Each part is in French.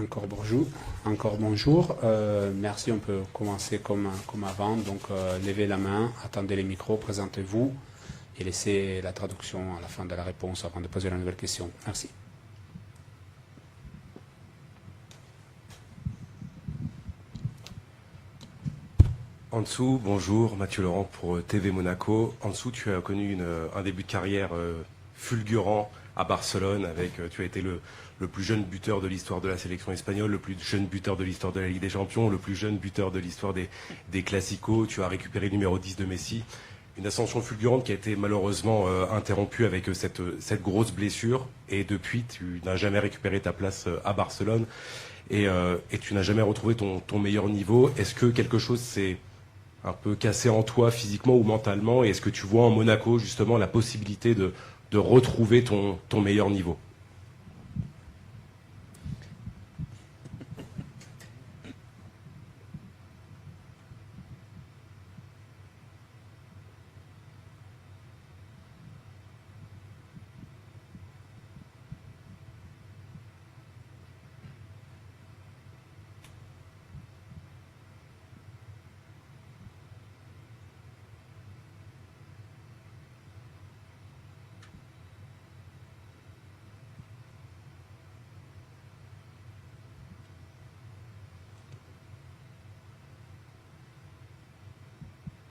Encore bonjour. Encore bonjour. Merci, on peut commencer comme avant. Donc, levez la main, attendez les micros, présentez-vous et laissez la traduction à la fin de la réponse avant de poser la nouvelle question. Merci. En dessous, bonjour, Mathieu Laurent pour TV Monaco. En dessous, tu as connu un début de carrière fulgurant à Barcelone. Tu as été le plus jeune buteur de l'histoire de la sélection espagnole, le plus jeune buteur de l'histoire de la Ligue des Champions, le plus jeune buteur de l'histoire des Classicos. Tu as récupéré le numéro 10 de Messi. Une ascension fulgurante qui a été malheureusement interrompue avec cette grosse blessure. Et depuis, tu n'as jamais récupéré ta place à Barcelone. Et tu n'as jamais retrouvé ton meilleur niveau. Est-ce que quelque chose s'est un peu cassé en toi physiquement ou mentalement, et est-ce que tu vois en Monaco justement la possibilité de retrouver ton meilleur niveau?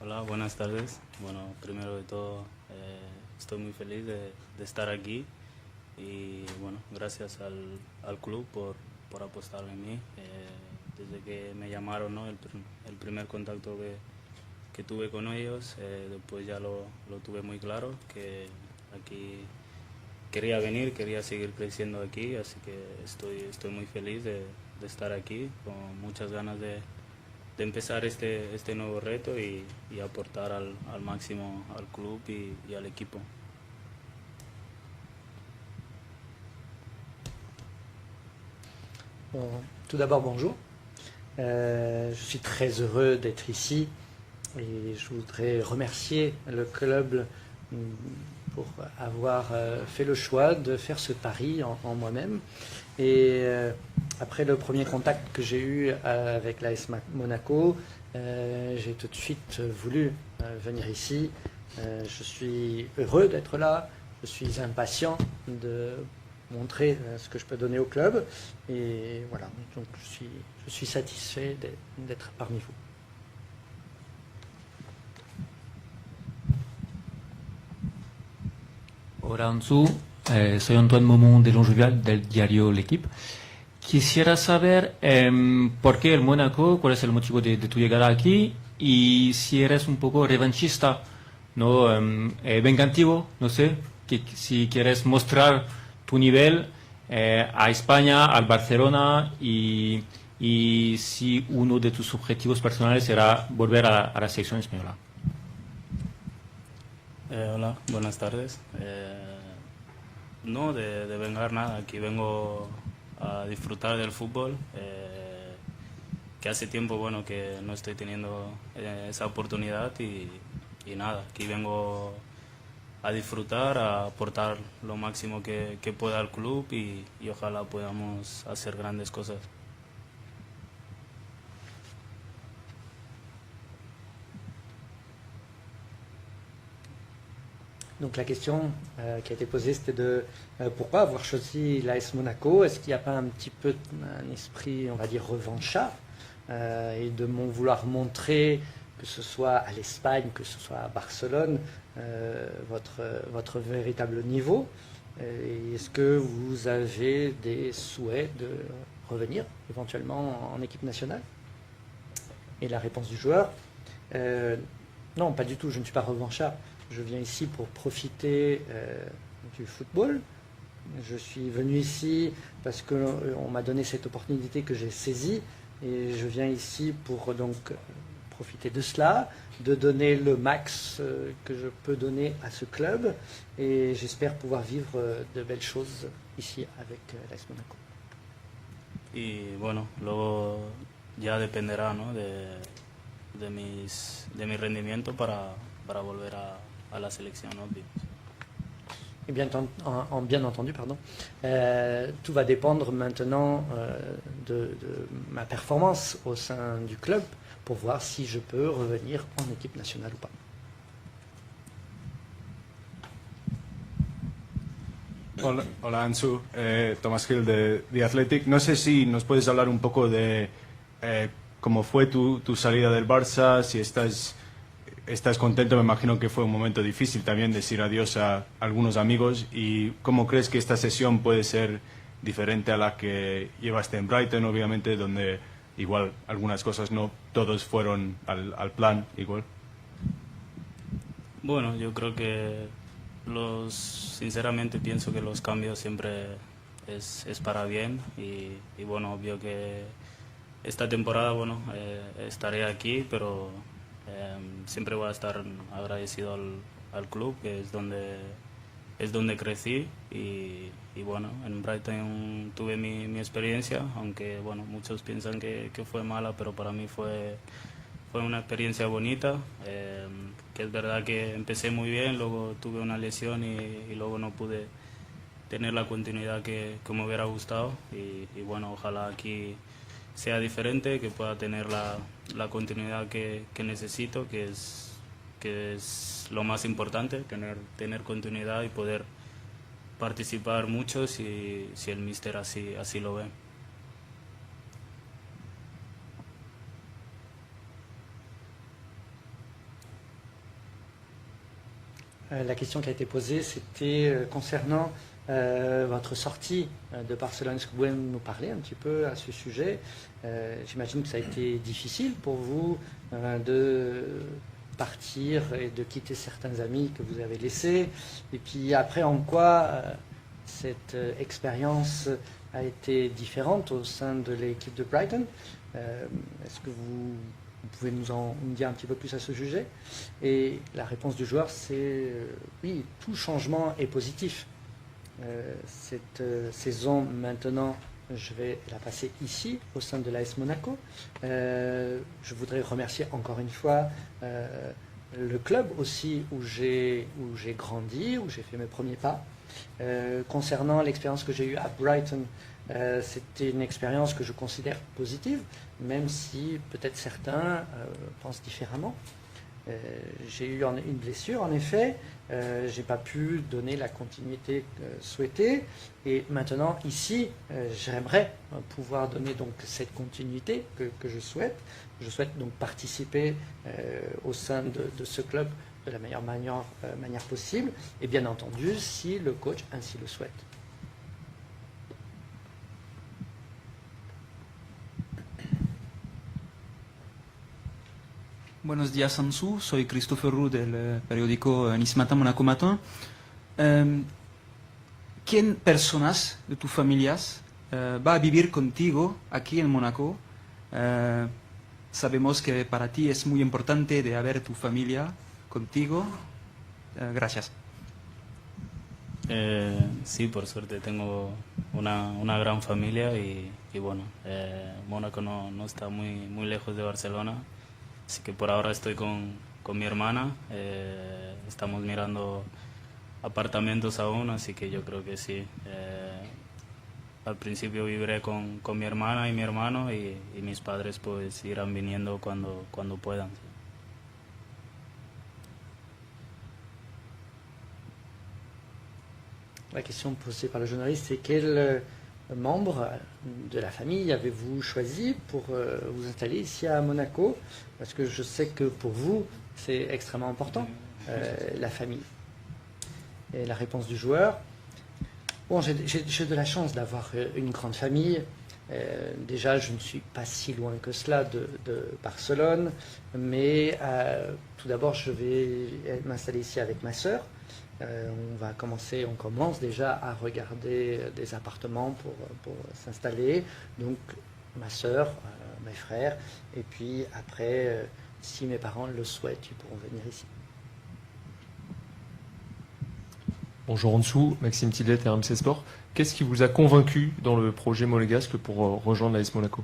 Hola, buenas tardes. Bueno, primero de todo, estoy muy feliz de estar aquí y bueno, gracias al club por apostar en mí. Desde que me llamaron, ¿no? El primer contacto que tuve con ellos, después ya lo tuve muy claro, que aquí quería venir, quería seguir creciendo aquí, así que estoy muy feliz de estar aquí, con muchas ganas de empezar este nuevo reto y aportar al máximo al club y al equipo. Bon, tout d'abord, bonjour. Je suis très heureux d'être ici et je voudrais remercier le club pour avoir fait le choix de faire ce pari en moi-même. Et après le premier contact que j'ai eu avec l'AS Monaco, j'ai tout de suite voulu venir ici. Je suis heureux d'être là, je suis impatient de montrer ce que je peux donner au club. Et voilà, donc je suis satisfait d'être parmi vous. Hola Ansu, soy Antoine Momón de Longevial del diario L'Equipe. Quisiera saber por qué el Mónaco, cuál es el motivo de tu llegada aquí y si eres un poco revanchista, ¿no? Vengativo, no sé, si quieres mostrar tu nivel a España, al Barcelona y si uno de tus objetivos personales será volver a la selección española. Hola, buenas tardes. No, de vengar nada, aquí vengo a disfrutar del fútbol, que hace tiempo bueno que no estoy teniendo esa oportunidad y nada, aquí vengo a disfrutar, a aportar lo máximo que pueda al club y ojalá podamos hacer grandes cosas. Donc la question qui a été posée, c'était de pourquoi avoir choisi l'AS Monaco. Est-ce qu'il n'y a pas un petit peu un esprit, on va dire, revanchard et de vouloir montrer, que ce soit à l'Espagne, que ce soit à Barcelone, votre véritable niveau. Est-ce que vous avez des souhaits de revenir éventuellement en équipe nationale? Et la réponse du joueur, non, pas du tout, je ne suis pas revanchard. Je viens ici pour profiter du football. Je suis venu ici parce qu'on m'a donné cette opportunité que j'ai saisie. Et je viens ici pour donc profiter de cela, de donner le max que je peux donner à ce club. Et j'espère pouvoir vivre de belles choses ici avec l'AS Monaco. Y bueno, luego ya dependerá, ¿no? de mi rendimiento para volver a la selección, ¿no? Et bien, bien entendu, pardon, tout va dépendre maintenant de ma performance au sein du club pour voir si je peux revenir en équipe nationale ou pas. Hola Ansu, Tomás Gil de The Athletic. No sé si nos puedes hablar un poco de cómo fue tu salida del Barça, si estás contento. Me imagino que fue un momento difícil también decir adiós a algunos amigos, y cómo crees que esta sesión puede ser diferente a la que llevaste en Brighton, obviamente, donde igual algunas cosas no todos fueron al plan igual. Bueno, yo creo que sinceramente pienso que los cambios siempre es para bien, y bueno, obvio que esta temporada, bueno, estaré aquí, pero siempre voy a estar agradecido al club, que es donde crecí, y bueno, en Brighton tuve mi experiencia, aunque bueno, muchos piensan que fue mala, pero para mí fue una experiencia bonita, que es verdad que empecé muy bien, luego tuve una lesión y luego no pude tener la continuidad que me hubiera gustado, y bueno, ojalá aquí sea diferente, que pueda tener la continuidad que necesito, que es lo más importante, tener continuidad y poder participar mucho si el míster así lo ve. La question qui a été posée, c'était concernant votre sortie de Barcelone. Est-ce que vous pouvez nous parler un petit peu à ce sujet? J'imagine que ça a été difficile pour vous de partir et de quitter certains amis que vous avez laissés. Et puis après, en quoi cette expérience a été différente au sein de l'équipe de Brighton? Est-ce que vous pouvez nous dire un petit peu plus à ce sujet? Et la réponse du joueur, c'est oui, tout changement est positif. Cette saison, maintenant, je vais la passer ici, au sein de l'AS Monaco. Je voudrais remercier encore une fois le club aussi où j'ai grandi, où j'ai fait mes premiers pas. Concernant l'expérience que j'ai eue à Brighton, c'était une expérience que je considère positive, même si peut-être certains pensent différemment. J'ai eu une blessure, en effet, j'ai pas pu donner la continuité souhaitée, et maintenant ici, j'aimerais pouvoir donner donc cette continuité que je souhaite. Je souhaite donc participer au sein de ce club de la meilleure manière possible, et bien entendu si le coach ainsi le souhaite. Buenos días, Ansu. Soy Christopher Roux del periódico Nice Matin, Monaco Matin. ¿Quién personas de tus familias va a vivir contigo aquí en Mónaco? Sabemos que para ti es muy importante de haber tu familia contigo. Gracias. Sí, por suerte tengo una gran familia, y bueno, Mónaco no está muy lejos de Barcelona. Así que por ahora estoy con mi hermana, estamos mirando apartamentos aún, así que yo creo que sí. Al principio viviré con mi hermana y mi hermano, y mis padres pues irán viniendo cuando puedan. Sí. La question posée par le journaliste, c'est quel membre de la famille avez-vous choisi pour vous installer ici à Monaco? Parce que je sais que pour vous, c'est extrêmement important, la famille. Et la réponse du joueur, bon, j'ai de la chance d'avoir une grande famille. Déjà, je ne suis pas si loin que cela de Barcelone, mais tout d'abord, je vais m'installer ici avec ma sœur. On commence déjà à regarder des appartements pour s'installer. Donc ma sœur, mes frères, et puis après, si mes parents le souhaitent, ils pourront venir ici. Bonjour Ansu, Maxime Tillet, RMC Sport. Qu'est-ce qui vous a convaincu dans le projet monégasque pour rejoindre l'AS Monaco?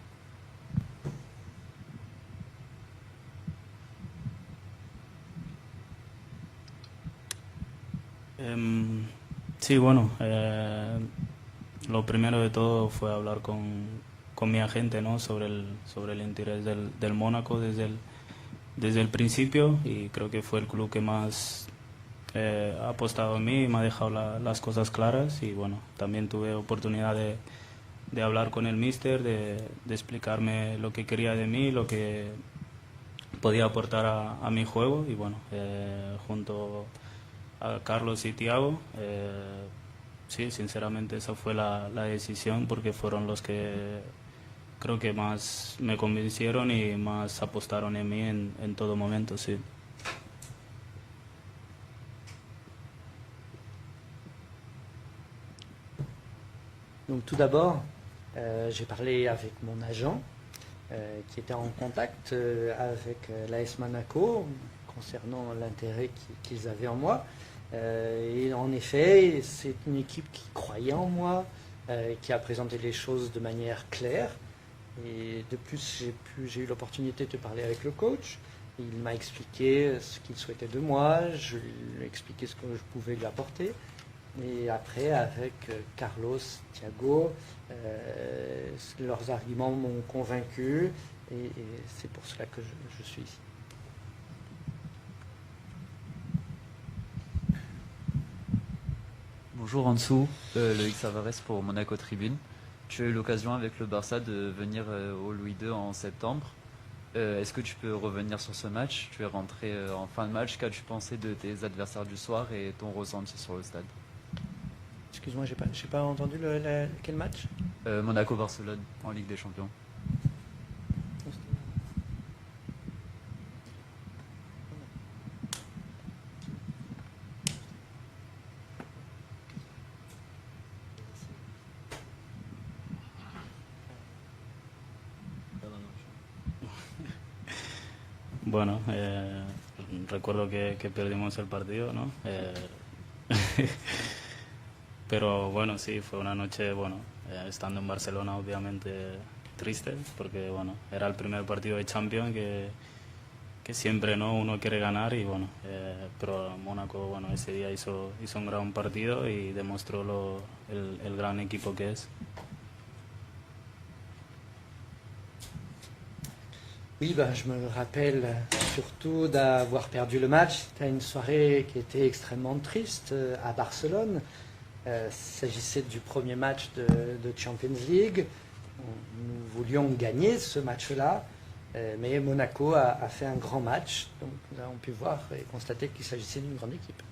Sí, bueno, lo primero de todo fue hablar con mi agente, ¿no? sobre el interés del Mónaco desde el principio, y creo que fue el club que más ha apostado en mí y me ha dejado las cosas claras. Y bueno, también tuve oportunidad de hablar con el míster, de explicarme lo que quería de mí, lo que podía aportar a mi juego. Y bueno, junto a Carlos y Thiago, sí, sinceramente esa fue la decisión, porque fueron los que creo que más me convencieron y más apostaron en mí en todo momento, sí. Donc tout d'abord, j'ai parlé avec mon agent qui était en contact avec l'AS Monaco concernant l'intérêt qu'ils avaient en moi. Et en effet, c'est une équipe qui croyait en moi, qui a présenté les choses de manière claire. Et de plus, j'ai eu l'opportunité de parler avec le coach. Il m'a expliqué ce qu'il souhaitait de moi, je lui ai expliqué ce que je pouvais lui apporter. Et après, avec Carlos, Thiago, leurs arguments m'ont convaincu, et c'est pour cela que je suis ici. Bonjour Ansou, Loïc Savares pour Monaco Tribune. Tu as eu l'occasion avec le Barça de venir au Louis II en septembre. Est-ce que tu peux revenir sur ce match? Tu es rentré en fin de match. Qu'as-tu pensé de tes adversaires du soir et ton ressenti sur le stade? Excuse-moi, j'ai pas entendu quel match? Monaco-Barcelone en Ligue des Champions. Bueno, recuerdo que perdimos el partido, ¿no? Pero bueno, sí, fue una noche, bueno, estando en Barcelona obviamente triste, porque bueno, era el primer partido de Champions que siempre, ¿no?, uno quiere ganar. Y bueno, pero Mónaco, bueno, ese día hizo un gran partido y demostró el gran equipo que es. Oui, je me rappelle surtout d'avoir perdu le match. C'était une soirée qui était extrêmement triste à Barcelone. Il s'agissait du premier match de Champions League. Nous voulions gagner ce match-là, mais Monaco a fait un grand match. Donc nous avons pu voir et constater qu'il s'agissait d'une grande équipe.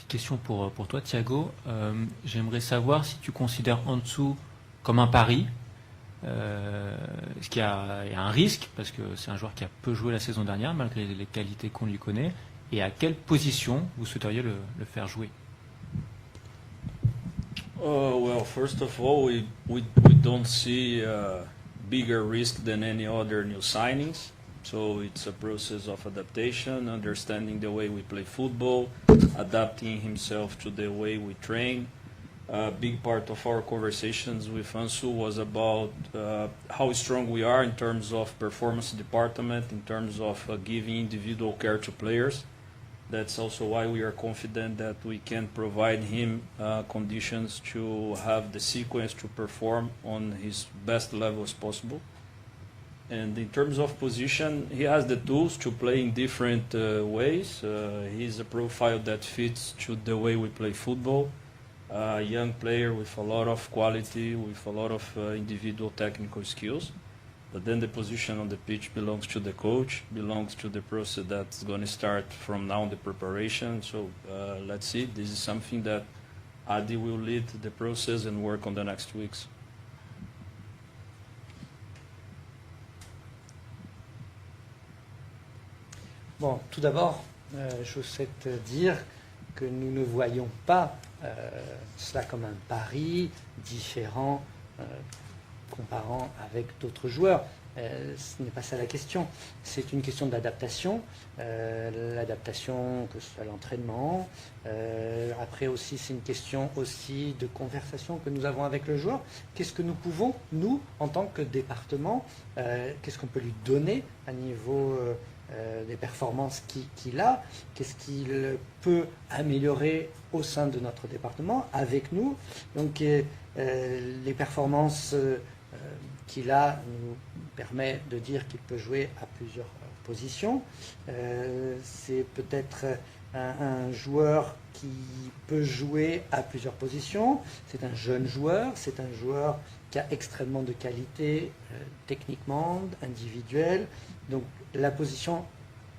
Question pour toi, Thiago. J'aimerais savoir si tu considères Ansou comme un pari. Est-ce qu'il y a un risque, parce que c'est un joueur qui a peu joué la saison dernière, malgré les qualités qu'on lui connaît, et à quelle position vous souhaiteriez le faire jouer? Well, first of all, we don't see bigger risk than any other new signings. So it's a process of adaptation, understanding the way we play football, adapting himself to the way we train. A big part of our conversations with Ansu was about how strong we are in terms of performance department, in terms of giving individual care to players. That's also why we are confident that we can provide him conditions to have the sequence to perform on his best level as possible. And in terms of position, he has the tools to play in different ways. He's a profile that fits to the way we play football. A young player with a lot of quality, with a lot of individual technical skills. But then the position on the pitch belongs to the coach, belongs to the process that's going to start from now, the preparation. So let's see. This is something that Adi will lead the process and work on the next weeks. Bon, tout d'abord, je souhaite dire que nous ne voyons pas cela comme un pari différent comparant avec d'autres joueurs. Ce n'est pas ça la question. C'est une question d'adaptation. L'adaptation, que ce soit l'entraînement. Après aussi, c'est une question aussi de conversation que nous avons avec le joueur. Qu'est-ce que nous pouvons, nous, en tant que département, qu'est-ce qu'on peut lui donner à niveau des performances qu'il a, qu'est-ce qu'il peut améliorer au sein de notre département avec nous. Donc les performances qu'il a nous permet de dire qu'il peut jouer à plusieurs positions. C'est peut-être un joueur qui peut jouer à plusieurs positions. C'est un jeune joueur, c'est un joueur qui a extrêmement de qualité techniquement, individuelle. Donc la position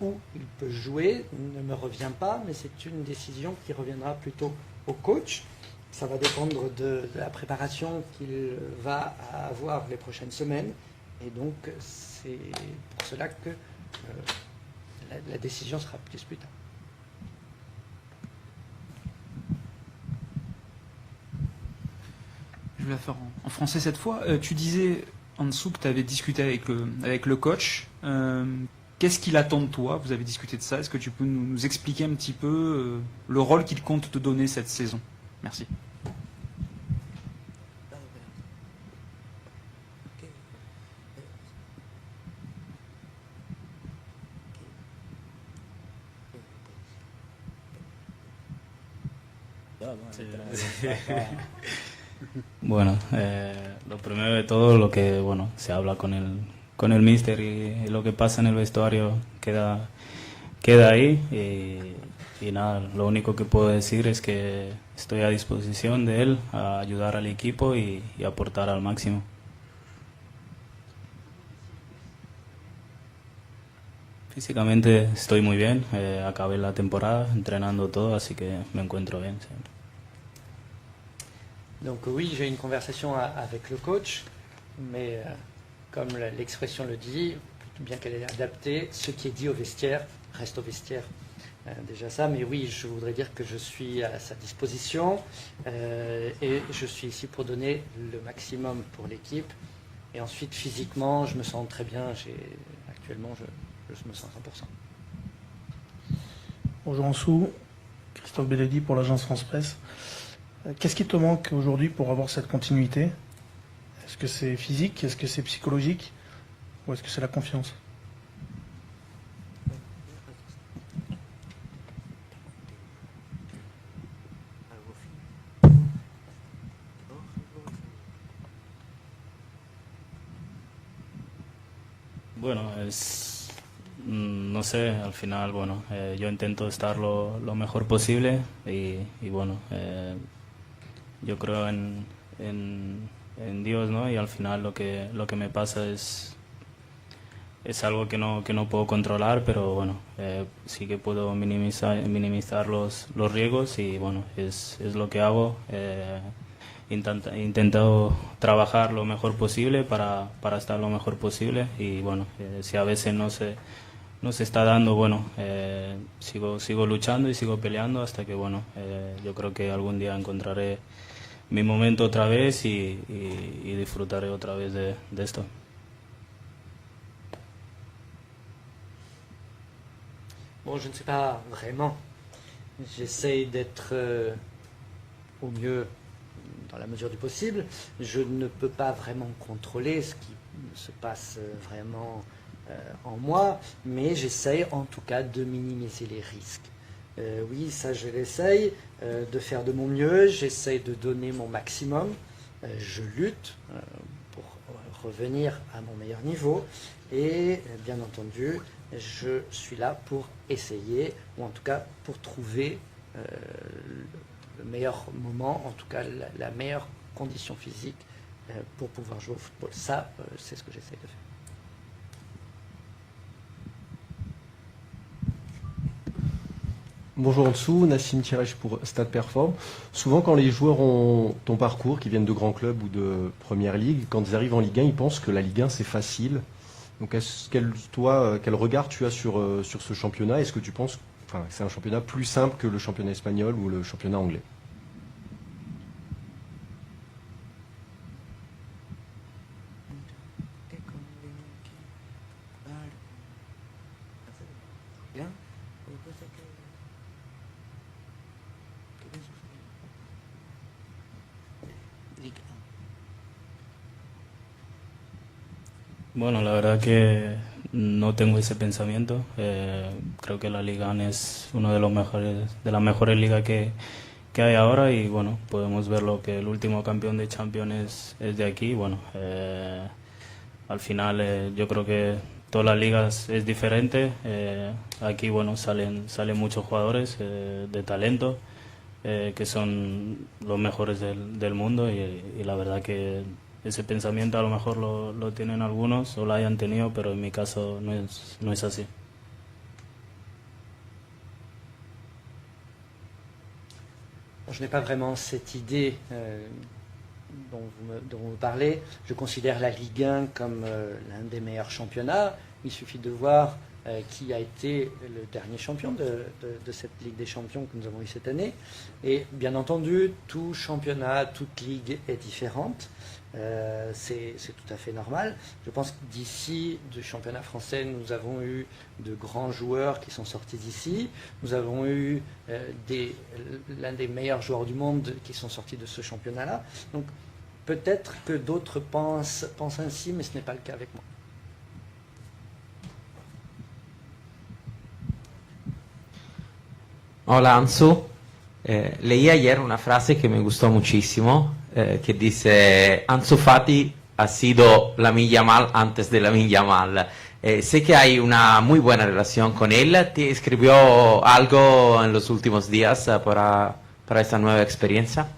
où il peut jouer ne me revient pas, mais c'est une décision qui reviendra plutôt au coach. Ça va dépendre de la préparation qu'il va avoir les prochaines semaines. Et donc c'est pour cela que la décision sera plus tard. Je vais la faire en français cette fois. Tu disais, en dessous, que tu avais discuté avec le coach. Qu'est-ce qu'il attend de toi? Vous avez discuté de ça. Est-ce que tu peux nous expliquer un petit peu le rôle qu'il compte te donner cette saison? Merci. Bueno, lo primero de todo, lo que bueno se habla con el míster y lo que pasa en el vestuario queda ahí y nada, lo único que puedo decir es que estoy a disposición de él a ayudar al equipo y aportar al máximo. Físicamente estoy muy bien, acabé la temporada entrenando todo, así que me encuentro bien siempre. Donc oui, j'ai une conversation avec le coach, mais comme l'expression le dit, bien qu'elle est adaptée, ce qui est dit au vestiaire reste au vestiaire. Déjà ça, mais oui, je voudrais dire que je suis à sa disposition et je suis ici pour donner le maximum pour l'équipe. Et ensuite, physiquement, je me sens très bien. Actuellement, je me sens 100%. Bonjour Ansou, Christophe Belledi pour l'agence France Presse. Qu'est-ce qui te manque aujourd'hui pour avoir cette continuité? Est-ce que c'est physique? Est-ce que c'est psychologique? Ou est-ce que c'est la confiance? Bueno, no sé, al final, bueno, yo intento estar lo mejor posible y bueno, yo creo en Dios, ¿no? Y al final lo que me pasa es algo que no puedo controlar, pero bueno, sí que puedo minimizar los riesgos y bueno, es lo que hago. Intento trabajar lo mejor posible para estar lo mejor posible y bueno, si a veces no se está dando, bueno, sigo luchando y sigo peleando hasta que bueno, yo creo que algún día encontraré mi momento otra vez y disfrutaré otra vez de esto. Bon, je ne sais pas vraiment. J'essaye d'être au mieux dans la mesure du possible. Je ne peux pas vraiment contrôler ce qui se passe vraiment en moi, mais j'essaye en tout cas de minimiser les risques. Oui, ça je l'essaye, de faire de mon mieux, j'essaye de donner mon maximum, je lutte pour revenir à mon meilleur niveau et bien entendu je suis là pour essayer, ou en tout cas pour trouver le meilleur moment, en tout cas la meilleure condition physique pour pouvoir jouer au football. Ça, c'est ce que j'essaie de faire. Bonjour en dessous, Nassim Tirèche pour Stade Perform. Souvent quand les joueurs ont ton parcours, qui viennent de grands clubs ou de Première Ligue, quand ils arrivent en Ligue 1, ils pensent que la Ligue 1 c'est facile. Donc quel regard tu as sur ce championnat? Est-ce que tu penses que c'est un championnat plus simple que le championnat espagnol ou le championnat anglais? Bueno, la verdad que no tengo ese pensamiento. Creo que la Liga es uno de los mejores, de las mejores ligas que hay ahora y bueno, podemos ver lo que el último campeón de Champions es de aquí. Bueno, al final yo creo que todas las ligas es diferente. Aquí bueno salen muchos jugadores de talento que son los mejores del mundo y la verdad que ese pensamiento a lo mejor lo tienen algunos o lo hayan tenido, pero en mi caso no es así. Je n'ai pas vraiment cette idée dont vous me parlez. Je considère la Ligue 1 comme l'un des meilleurs championnats. Il suffit de voir qui a été le dernier champion de cette Ligue des Champions que nous avons eu cette année. Et bien entendu, tout championnat, toute ligue est différente. C'est tout à fait normal. Je pense que d'ici, du championnat français, nous avons eu de grands joueurs qui sont sortis d'ici. Nous avons eu l'un des meilleurs joueurs du monde qui sont sortis de ce championnat-là. Donc peut-être que d'autres pensent ainsi, mais ce n'est pas le cas avec moi. Hola Ansu, leí ayer una frase que me gustó muchísimo, que dice Ansu Fati ha sido Lamine Yamal antes de Lamine Yamal. Sé que hay una muy buena relación con él. ¿Te escribió algo en los últimos días para esta nueva experiencia?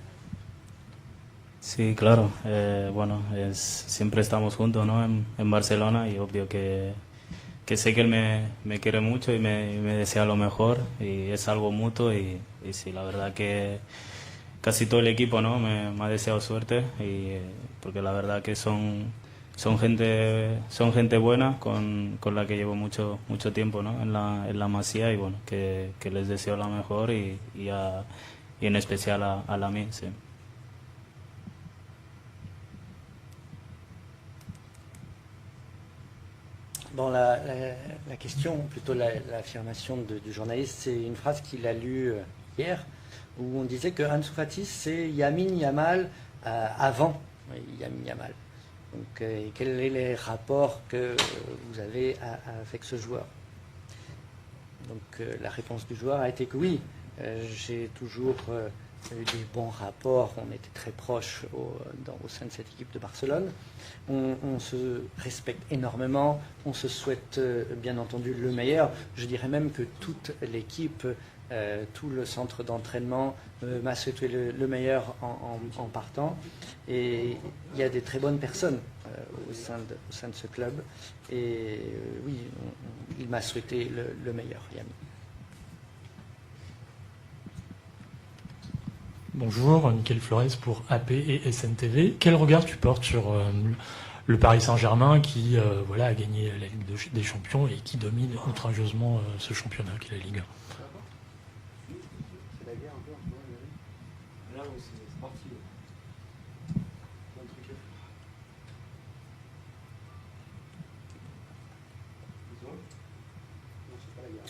Sí, claro. Bueno, siempre estamos juntos, ¿no? en Barcelona y obvio que sé que él me quiere mucho y me desea lo mejor y es algo mutuo y sí, la verdad que casi todo el equipo, ¿no? me ha deseado suerte y porque la verdad que son gente buena con la que llevo mucho tiempo, ¿no? en la Masía y bueno, que les deseo lo mejor y en especial a Lamine, sí. Bon, la question, plutôt l'affirmation du journaliste, c'est une phrase qu'il a lue hier, où on disait que Ansu Fati, c'est Lamine Yamal avant Lamine Yamal. Donc, quels sont les rapports que vous avez avec ce joueur? Donc, la réponse du joueur a été que oui, j'ai toujours eu des bons rapports, on était très proches au sein de cette équipe de Barcelone. On se respecte énormément, on se souhaite bien entendu le meilleur. Je dirais même que toute l'équipe, tout le centre d'entraînement m'a souhaité le meilleur en partant. Et il y a des très bonnes personnes au sein de ce club. Et oui, il m'a souhaité le meilleur, Yami. Bonjour, Nickel Flores pour AP et SNTV. Quel regard tu portes sur le Paris Saint-Germain qui voilà, a gagné la Ligue des Champions et qui domine outrageusement ce championnat qu'est la Ligue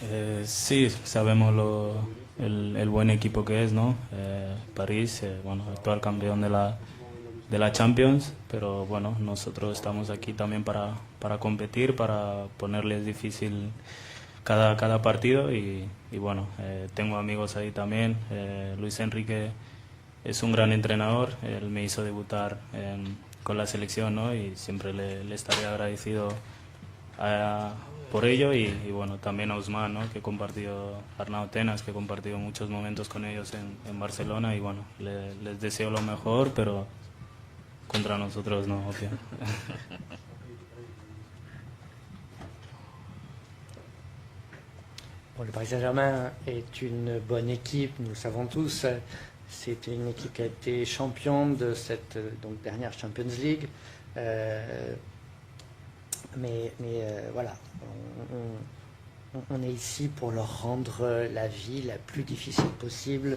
1? Sí, sabemos el buen equipo que es, ¿no? París, bueno, actual campeón de la Champions, pero bueno, nosotros estamos aquí también para competir, para ponerles difícil cada partido y bueno, tengo amigos ahí también. Luis Enrique es un gran entrenador, él me hizo debutar con la selección, ¿no? Y siempre le estaré agradecido por ello y bueno, también a Ousmane, ¿no? Que he compartido, Arnau Tenas, que he compartido muchos momentos con ellos en Barcelona y bueno, les deseo lo mejor, pero contra nosotros no, obvio. Bon, le Paris Saint-Germain est une bonne équipe, nous le savons tous. C'est une équipe qui a été championne de cette dernière Champions League. Mais voilà, on est ici pour leur rendre la vie la plus difficile possible.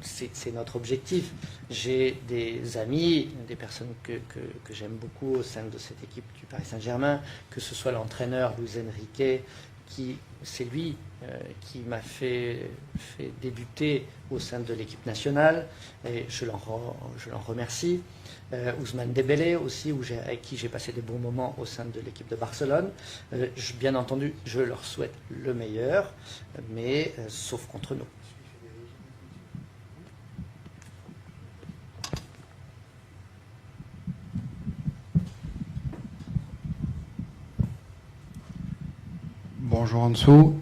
C'est notre objectif. J'ai des amis, des personnes que j'aime beaucoup au sein de cette équipe du Paris Saint-Germain, que ce soit l'entraîneur Luis Enrique, c'est lui qui m'a fait débuter au sein de l'équipe nationale, et je l'en remercie. Ousmane Dembélé aussi, avec qui j'ai passé des bons moments au sein de l'équipe de Barcelone. Bien entendu, je leur souhaite le meilleur, mais sauf contre nous. Bonjour Ansou,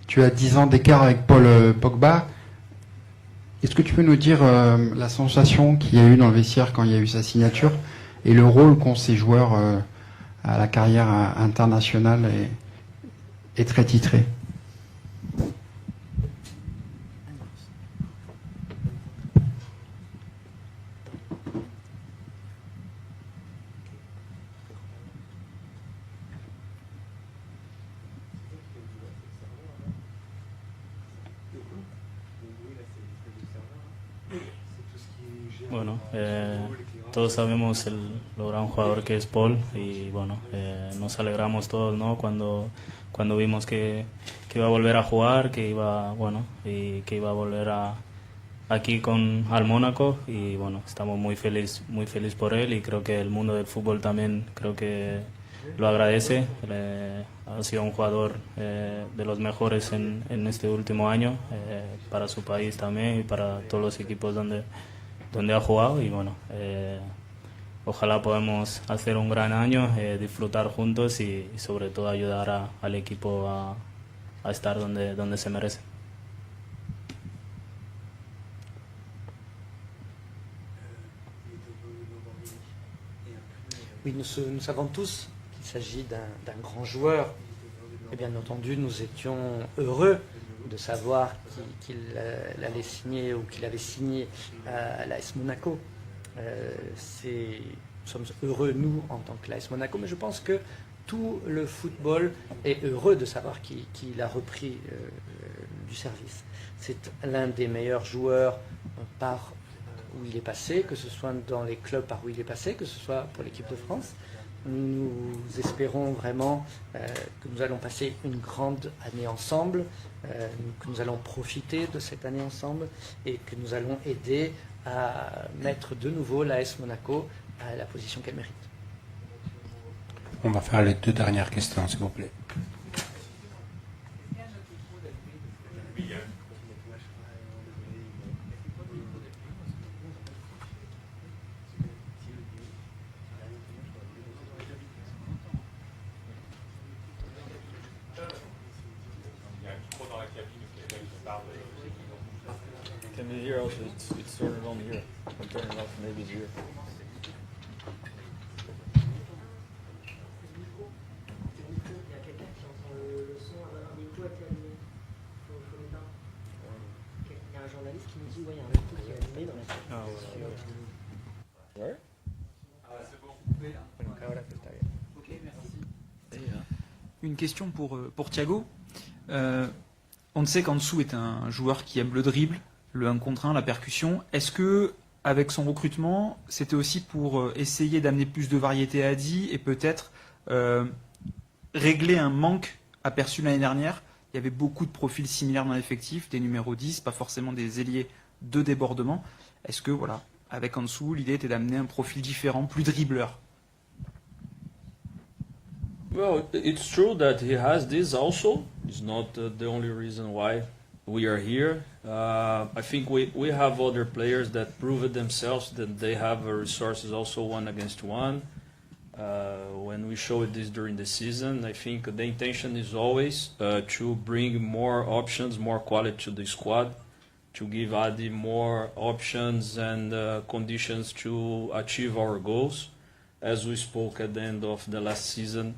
tu as 10 ans d'écart avec Paul Pogba. Est-ce que tu peux nous dire la sensation qu'il y a eu dans le vestiaire quand il y a eu sa signature et le rôle qu'ont ces joueurs à la carrière internationale et très titrée? Bueno, todos sabemos lo gran jugador que es Paul y bueno, nos alegramos todos, ¿no? Cuando vimos que iba a volver a jugar, que iba a volver aquí al Mónaco y bueno, estamos muy feliz por él y creo que el mundo del fútbol también creo que lo agradece. Ha sido un jugador de los mejores en este último año para su país también y para todos los equipos donde ha jugado y bueno, ojalá podamos hacer un gran año, disfrutar juntos y sobre todo ayudar al equipo a estar donde se merece. Oui, nous savons tous qu'il s'agit d'un grand joueur et bien entendu nous étions heureux de savoir qu'il allait signer ou qu'il avait signé à l'AS Monaco. Nous sommes heureux, nous, en tant que l'AS Monaco, mais je pense que tout le football est heureux de savoir qu'il a repris du service. C'est l'un des meilleurs joueurs par où il est passé, que ce soit dans les clubs par où il est passé, que ce soit pour l'équipe de France. Nous espérons vraiment que nous allons passer une grande année ensemble, que nous allons profiter de cette année ensemble et que nous allons aider à mettre de nouveau l'AS Monaco à la position qu'elle mérite. On va faire les 2 dernières questions, s'il vous plaît. Can you hear also? It's turned on here. I'm turning it off, maybe it's here. Where? Une question pour Thiago. On sait qu'Ansu est un joueur qui aime le dribble, le 1 contre 1, la percussion. Est-ce que, avec son recrutement, c'était aussi pour essayer d'amener plus de variété à Adi et peut-être régler un manque aperçu l'année dernière? Il y avait beaucoup de profils similaires dans l'effectif, des numéros 10, pas forcément des ailiers de débordement. Est-ce que, voilà, avec Ansu, l'idée était d'amener un profil différent, plus dribbleur? Well, it's true that he has this also. It's not the only reason why we are here. I think we have other players that proved themselves that they have resources also 1-against-1. When we showed this during the season, I think the intention is always to bring more options, more quality to the squad, to give Adi more options and conditions to achieve our goals. As we spoke at the end of the last season,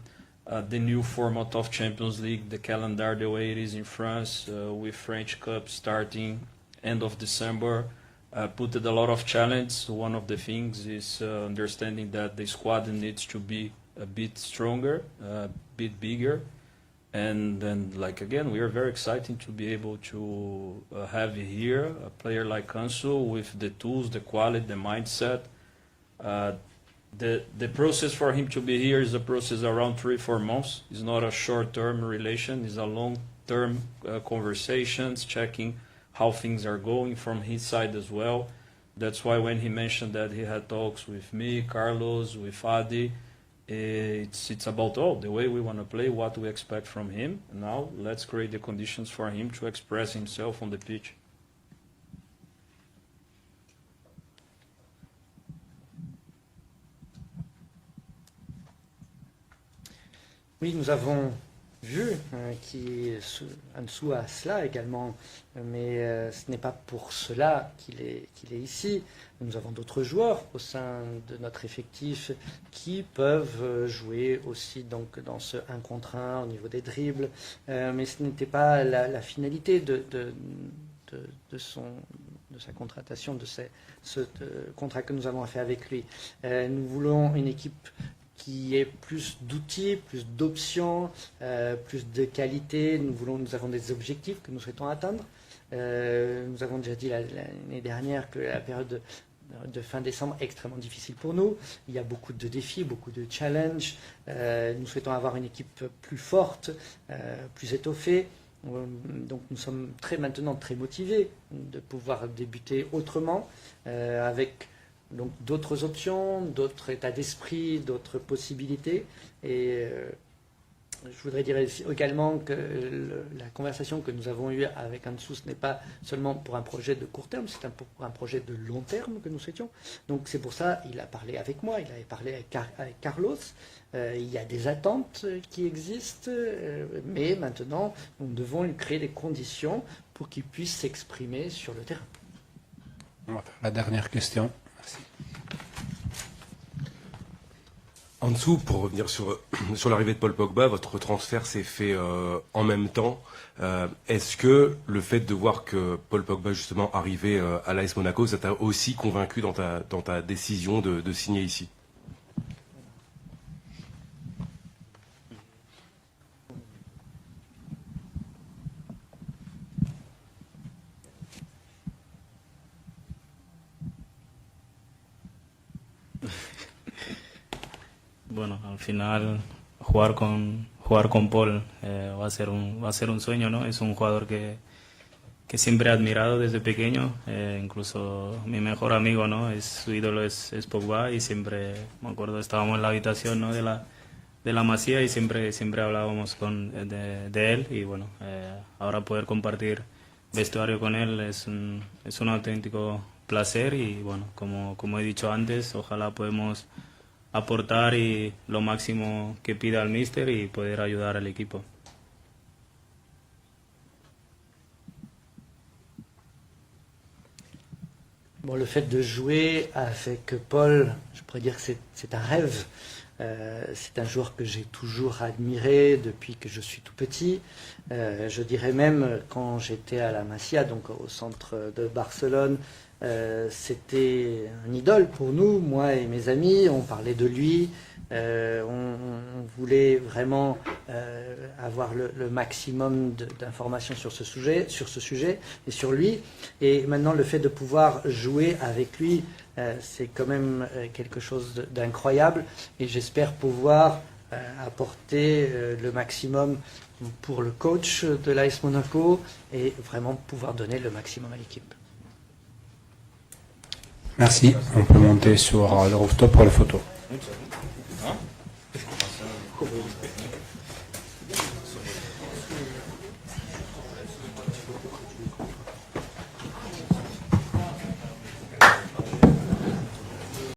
the new format of Champions League, the calendar the way it is in France, with French Cup starting end of December, put a lot of challenge. One of the things is understanding that the squad needs to be a bit stronger, a bit bigger. And then, like again, we are very excited to be able to have here a player like Ansu with the tools, the quality, the mindset, the process for him to be here is a process around 3-4 months. It's not a short-term relation. It's a long-term conversations, checking how things are going from his side as well. That's why when he mentioned that he had talks with me, Carlos, with Adi, it's about the way we want to play, what we expect from him. Now let's create the conditions for him to express himself on the pitch. Oui, nous avons vu Ansu a cela également, mais ce n'est pas pour cela qu'il est ici. Nous avons d'autres joueurs au sein de notre effectif qui peuvent jouer aussi donc dans ce 1 contre 1 au niveau des dribbles, mais ce n'était pas la finalité de sa contratation, de ce contrat que nous avons fait avec lui. Nous voulons une équipe qui ait plus d'outils, plus d'options, plus de qualité. Nous avons des objectifs que nous souhaitons atteindre. Nous avons déjà dit l'année dernière que la période de fin décembre est extrêmement difficile pour nous. Il y a beaucoup de défis, beaucoup de challenges. Nous souhaitons avoir une équipe plus forte, plus étoffée. Donc nous sommes maintenant très motivés de pouvoir débuter autrement, avec donc d'autres options, d'autres états d'esprit, d'autres possibilités. Et je voudrais dire également que la conversation que nous avons eue avec Ansu, ce n'est pas seulement pour un projet de court terme, c'est pour un projet de long terme que nous souhaitions. Donc c'est pour ça qu'il a parlé avec moi, il avait parlé avec Carlos. Il y a des attentes qui existent, mais maintenant nous devons lui créer des conditions pour qu'il puisse s'exprimer sur le terrain. La dernière question. Merci. Ansu, pour revenir sur l'arrivée de Paul Pogba, votre transfert s'est fait en même temps. Est-ce que le fait de voir que Paul Pogba justement arrivait à l'AS Monaco, ça t'a aussi convaincu dans ta décision de signer ici? Bueno, al final jugar con Paul va a ser un sueño, ¿no? Es un jugador que siempre he admirado desde pequeño, incluso mi mejor amigo, ¿no? Su ídolo es Pogba, y siempre, me acuerdo, estábamos en la habitación, ¿no? de la Masía, y siempre hablábamos de él, y bueno, ahora poder compartir vestuario con él es un auténtico placer, y bueno, como he dicho antes, ojalá podemos aportar y lo máximo que pida el míster y poder ayudar al equipo. Bon, le fait de jouer avec Paul, je pourrais dire que c'est un rêve. C'est un joueur que j'ai toujours admiré depuis que je suis tout petit. Je dirais même quand j'étais à la Masia, donc au centre de Barcelone, c'était un idole pour nous, moi et mes amis. On parlait de lui, on voulait vraiment avoir le maximum d'informations sur ce sujet et sur lui. Et maintenant, le fait de pouvoir jouer avec lui, c'est quand même quelque chose d'incroyable, et j'espère pouvoir apporter le maximum pour le coach de l'AS Monaco et vraiment pouvoir donner le maximum à l'équipe. Merci. On peut monter sur le rooftop pour la photo.